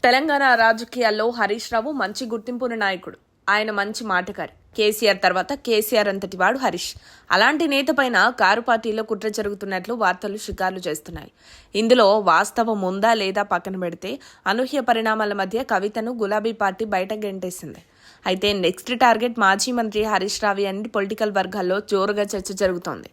తెలంగాణ రాజకీయాల్లో హరీష్ రావు మంచి గుర్తింపున్న నాయకుడు. ఆయన మంచి మాటకారి. కేసీఆర్ తర్వాత కేసీఆర్ అంతటి వాడు హరీష్. అలాంటి నేత పైన కారు పార్టీలో కుట్ర జరుగుతున్నట్లు వార్తలు షికార్లు చేస్తున్నాయి. ఇందులో వాస్తవం ఉందా లేదా పక్కన పెడితే అనూహ్య పరిణామాల మధ్య కవితను గులాబీ పార్టీ బయట గెంటేసింది. అయితే నెక్స్ట్ టార్గెట్ మాజీ మంత్రి హరీష్ రావు అని పొలిటికల్ వర్గాల్లో జోరుగా చర్చ జరుగుతోంది.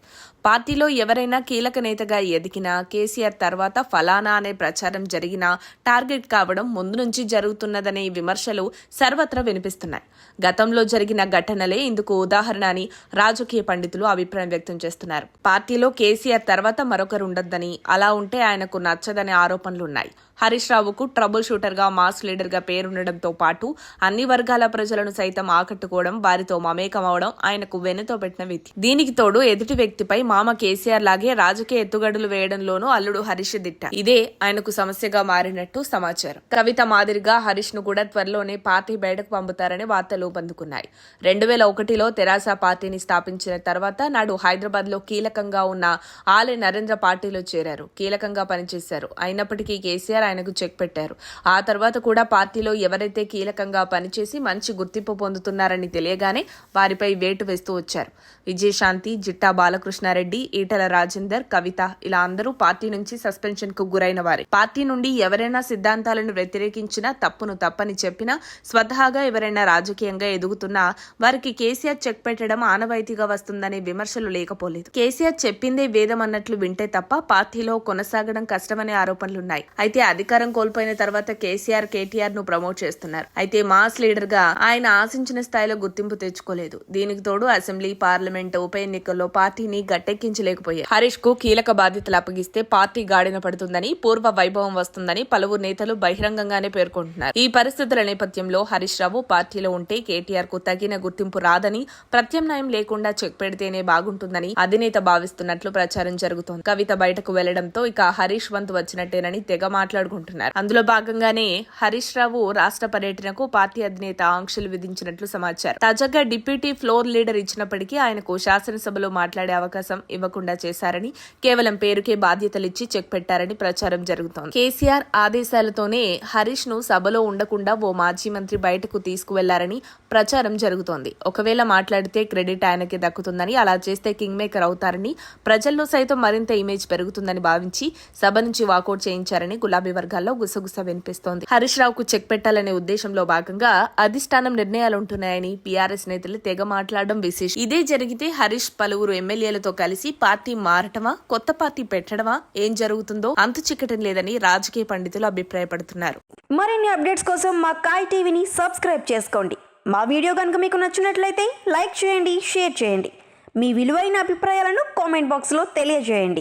పార్టీలో ఎవరైనా కీలక నేతగా ఎదిగినా, కేసీఆర్ తర్వాత ఫలానా అనే ప్రచారం జరిగినా టార్గెట్ కావడం ముందు నుంచి జరుగుతున్నదనే విమర్శలు సర్వత్రా వినిపిస్తున్నాయి. గతంలో జరిగిన ఘటనలే ఇందుకు ఉదాహరణ అని రాజకీయ పండితులు అభిప్రాయం వ్యక్తం చేస్తున్నారు. పార్టీలో కేసీఆర్ తర్వాత మరొకరు ఉండొద్దని, అలా ఉంటే ఆయనకు నచ్చదనే ఆరోపణలున్నాయి. హరీష్ రావుకు ట్రబుల్ షూటర్ గా, మాస్ లీడర్ గా పేరుండడంతో పాటు అన్ని వర్గాల ప్రజలను సైతం ఆకట్టుకోవడం, వారితో మమేకమవడం ఆయనకు వెనుతో పెట్టిన విధి. దీనికి తోడు ఎదుటి వ్యక్తిపై మామ కేసీఆర్ లాగే రాజకీయ ఎత్తుగడులు వేయడంలోనూ అల్లుడు హరీష్ దిట్ట. ఇదే ఆయనకు సమస్యగా మారినట్టు సమాచారం. కవిత మాదిరిగా హరీష్ ను కూడా త్వరలోనే పార్టీ బయటకు పంపుతారని వార్తలు ఊపందుకున్నాయి. 2001లో తెరాస పార్టీని స్థాపించిన తర్వాత నాడు హైదరాబాద్ లో కీలకంగా ఉన్న ఆలే నరేంద్ర పార్టీలో చేరారు. కీలకంగా పనిచేశారు. అయినప్పటికీ కేసీఆర్ ఆయనకు చెక్ పెట్టారు. ఆ తర్వాత కూడా పార్టీలో ఎవరైతే కీలకంగా పనిచేసి మంచి గుర్తింపు పొందుతున్నారని తెలియగానే వారిపై వేటు వేస్తూ వచ్చారు. విజయశాంతి, జిట్టా బాలకృష్ణారెడ్డి, ఈటల రాజేందర్, కవిత ఇలా అందరూ పార్టీ నుంచి సస్పెన్షన్ కు గురైన వారే. పార్టీ నుండి ఎవరైనా సిద్ధాంతాలను వ్యతిరేకించినా, తప్పును తప్పని చెప్పినా, స్వతహాగా ఎవరైనా రాజకీయంగా ఎదుగుతున్నా వారికి కేసీఆర్ చెక్ పెట్టడం ఆనవాయితీగా వస్తుందనే విమర్శలు లేకపోలేదు. కేసీఆర్ చెప్పిందే వేదం అన్నట్లు వింటే తప్ప పార్టీలో కొనసాగడం కష్టమనే ఆరోపణలున్నాయి. అయితే అధికారం కోల్పోయిన తర్వాత కేసీఆర్, కేటీఆర్ ను ప్రమోట్ చేస్తున్నారు. అయితే మాస్ లీడర్ గా ఆయన ఆశించిన స్థాయిలో గుర్తింపు తెచ్చుకోలేదు. దీనికి తోడు అసెంబ్లీ, పార్లమెంట్ ఉప ఎన్నికల్లో పార్టీని గట్టెక్కించలేకపోయారు. హరీష్ కు కీలక బాధ్యతలు అప్పగిస్తే పార్టీ గాడిన పడుతుందని, పూర్వ వైభవం వస్తుందని పలువురు నేతలు బహిరంగంగానే పేర్కొంటున్నారు. ఈ పరిస్థితుల నేపథ్యంలో హరీష్ రావు పార్టీలో ఉంటే కేటీఆర్ కు తగిన గుర్తింపు రాదని, ప్రత్యామ్నాయం లేకుండా చెక్ పెడితేనే బాగుంటుందని అధినేత భావిస్తున్నట్లు ప్రచారం జరుగుతోంది. కవిత బయటకు వెళ్లడంతో ఇక హరీష్ వంతు వచ్చినట్టేనని తెగ మాట్లాడుకుంటున్నారు. అందులో భాగంగానే హరీష్ రావు రాష్ట్ర పర్యటనకు పార్టీ అధినేత ఆంక్షలు విధించినట్లు సమాచారం. తాజాగా డిప్యూటీ ఫ్లోర్ లీడర్ ఇచ్చినప్పటికీ ఆయనకు శాసనసభలో మాట్లాడే అవకాశం ఇవ్వకుండా చేశారని, కేవలం పేరుకే బాధ్యతలిచ్చి చెక్ పెట్టారని ప్రచారం జరుగుతోంది. కేసీఆర్ ఆదేశాలతోనే హరీష్ ను సభలో ఉండకుండా ఓ మాజీ మంత్రి బయటకు తీసుకువెళ్లారని ప్రచారం జరుగుతోంది. ఒకవేళ మాట్లాడితే క్రెడిట్ ఆయనకే దక్కుతుందని, అలా చేస్తే కింగ్ మేకర్ అవుతారని, ప్రజల్లో సైతం మరింత ఇమేజ్ పెరుగుతుందని భావించి సభ నుంచి వాకౌట్ చేయించారని గులాబీ వర్గాల్లో గుసగుస వినిపిస్తోంది. హరీష్ రావుకు చెక్ పెట్టాలనే ఉద్దేశంలో భాగంగా అధిష్టానం నిర్ణయాలుంటున్నాయని పీఆర్ఎస్ నేతలు తెగ మాట్లాడడం విశేషం. ఇదే జరిగితే హరీష్ పలువురు ఎమ్మెల్యేలతో కలిసి పార్టీ మారటమా, కొత్త పార్టీ పెట్టడమా, ఏం జరుగుతుందో అంతు చిక్కటం లేదని రాజకీయ పండితులు అభిప్రాయపడుతున్నారు. మరిన్ని అప్డేట్స్ కోసం మా కాయ్ టీవీని సబ్స్క్రైబ్ చేసుకోండి. మా వీడియో కనుక మీకు నచ్చినట్లయితే లైక్ చేయండి, షేర్ చేయండి. మీ విలువైన అభిప్రాయాలను కామెంట్ బాక్స్లో తెలియజేయండి.